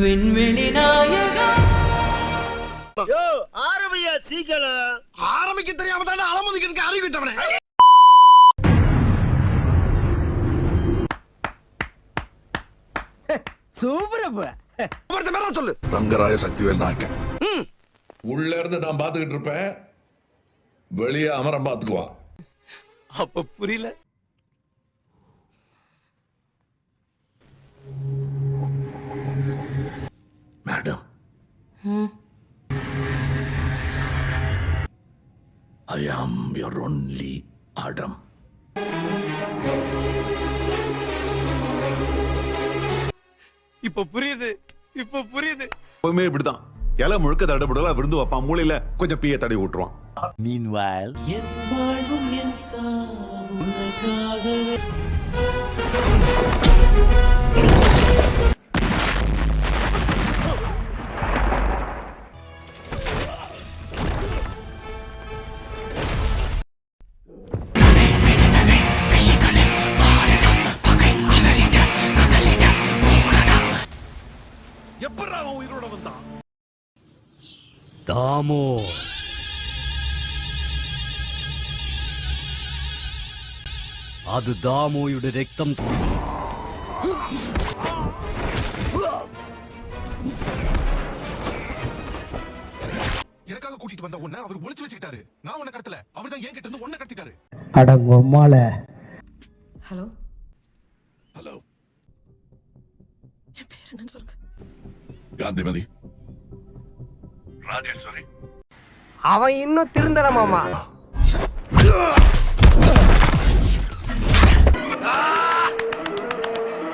விண்வெளி நாயகா ஆரம்பியா சீக்கிரம். ஆரம்பிக்க தெரியாம தானே அலமுதிக்கிறதுக்கு அறிவிட்டவனே. சூப்பர் சொல்லு. ரங்கராய சக்திவேல் நாயக்கன் உள்ள இருந்து நான் பாத்துக்கிட்டு இருப்பேன், வெளியே அமரம் பாத்துக்குவான். அப்ப புரியல. Madam, I am your only Adam. இப்ப புரியுது, இப்ப புரியுது. எப்பவுமே இப்படிதான், இலை முழுக்க தடபுடலா விருந்து வைப்பான், மூளையில கொஞ்சம் பீய தடவி விட்டுருவான். Meanwhile, என் வாழ்வும் என் சாவும் உனக்காகவே. எப்படா அவன் உயிரோட வந்தான்? தாமோ அது தாமோയുടെ രക്തം. எனக்காக கூட்டிட்டு வந்த உன்னை அவர் ஒளிச்சு வச்சுக்கிட்டாரு. நான் உன்னை கடத்தல, அவர் தான் என் கிட்ட இருந்து உன்னை கடத்திட்டாரு. அடங்கொம்மால. ஹலோ ஹலோ, என் பேர் என்னன்னு சொல்லுங்க. காந்திமதி. அவன் இன்னும் திருந்தல மாமா.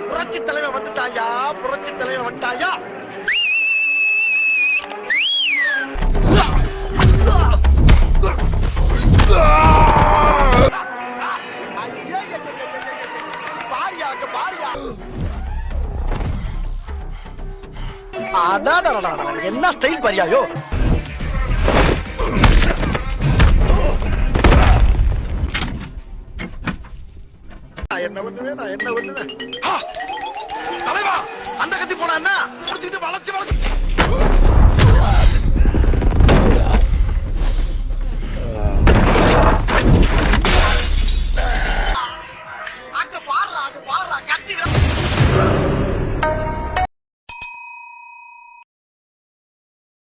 புரட்சி தலைவன் வந்துட்டாயா, புரட்சி தலைவன் வந்துட்டாயா. பாரியா பாரியா. என்ன ஸ்டைல் பாரியாயோ. என்ன பண்ணுவேன், நான் என்ன பண்ணுவேன். தலைவா, அந்த கத்தி போனா என்ன வளைச்சு வளைச்சு